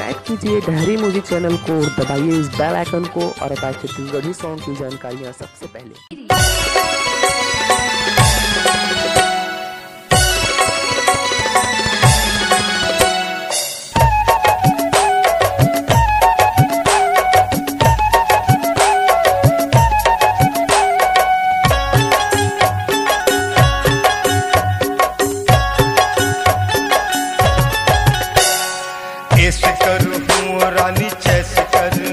Subscribe कीजिए डहरी music channel को, दबाइए इस बेल आइकन को और बताइए छत्तीसगढ़ी सॉन्ग की जानकारियाँ सबसे पहले। ऐसे करूँ हूँ रानी चैस करूँ,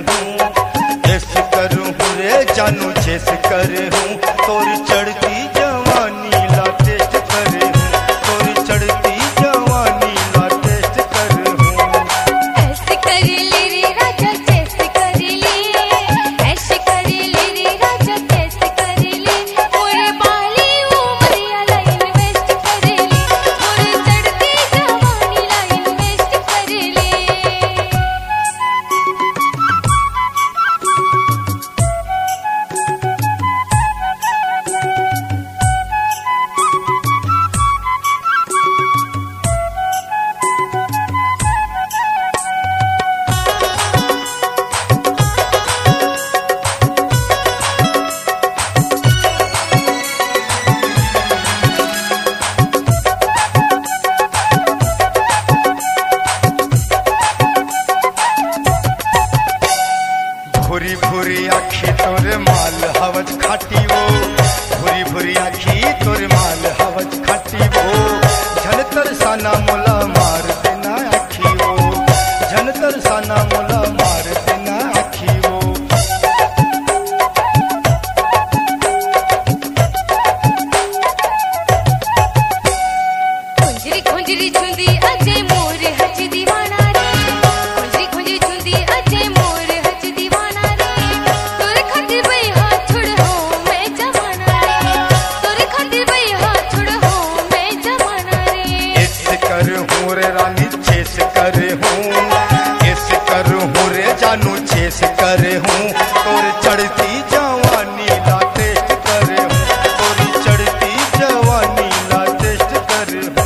ऐसे करूँ रे जानू चैस करूँ, तोरी चढ़ती जवानी ला टेस्ट करूँ, तोरी चढ़ती जवानी ला टेस्ट करूँ। ऐसे कर ले रे राजा चैस कर ले, ऐसे कर ले रे राजा चैस कर ले, मोरे बाली उमरिया लाइन वेस्ट कर ले, मोरे चढ़ती जवानी लाइन वेस्ट कर ले। भूरी भूरी आखी तोरे माल हवज खाटी वो, भूरी भूरी आखी तोरे माल हवज खाटी वो, झन तरसाना मोला मार देना आखी वो, झन तरसाना मोला मार देना आखी वो। खुंजरी खुंजरी छुंदी अजय मोर हज दीवाना रे, खुंजरी खुंजरी छुंदी अजय मोर हज दीवाना रे, तोरे खातिर बई हाथ छोड़ हो मैं जमाना रे, तोरे खातिर बई हाथ छोड़ हो मैं जमाना रे। ऐसे कर हूँ रे रानी चेस कर हूँ, ऐसे कर हूँ रे जानू चेस कर हूँ, तोरे चढ़ती जवानी ला टेस्ट कर हूँ, तोरी चढ़ती जवानी ला टेस्ट कर हूँ।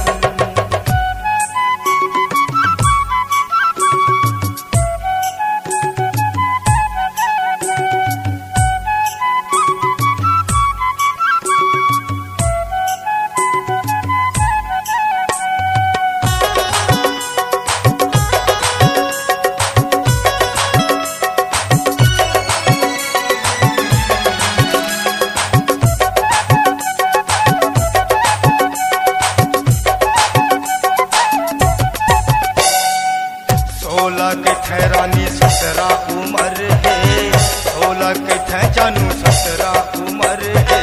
सोलह के ठहरानी 17 उम्र है, 16 के ठह जानू 17 उम्र है,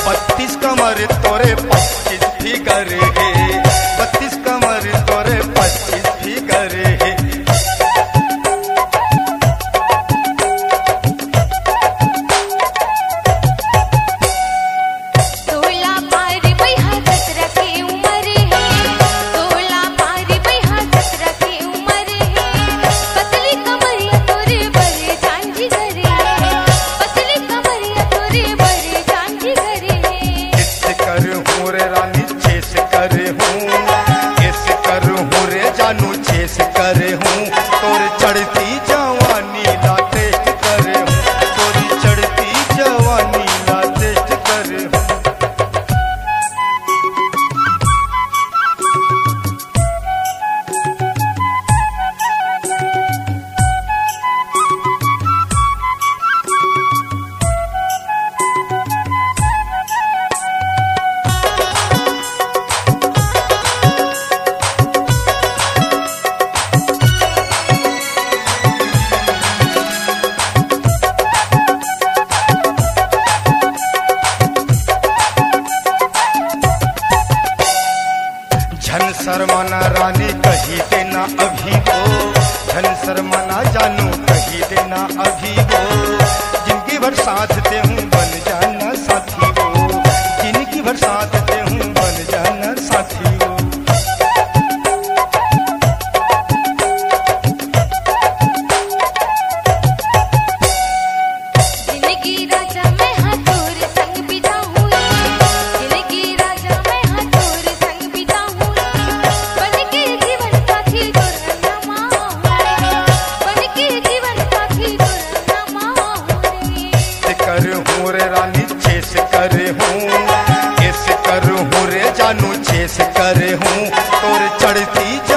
32 कमर तोरे 25 फिगर है, 32 कमर तोरे 25 फिगर है। सोला पार बई हाथ 17 की उम्र है, सोला पार बई हाथ 17 की उम्र है, पतली कमरिया तोरे बड़े जांझी घरे है, पतली कमरिया तोरे बड़े जांझी घरे है। ऐसे कर हूँ रे रानी चेस कर हूँ, ऐसे कर हूँ रे जानू चेस कर हूँ, तोरे चढ़ती जवानी ला टेस्ट कर हूँ, तोरी चढ़ती जवानी ला टेस्ट कर हूँ। झन शर्माना रानी कही देना अभी वो, झन शर्माना जानू कही देना अभी वो, जिनकी भर साथ दे हूँ बन जाना साथी वो, जिनकी भर साथ दे हूँ बन जाना साथी वो। जिंदगी राजा मैं हाँ तोरे संग बिताऊंगी, जिंदगी राजा मैं हाँ तोरे संग बिताऊंगी, बन के जीवन साथी तोरा नामा चढ़ती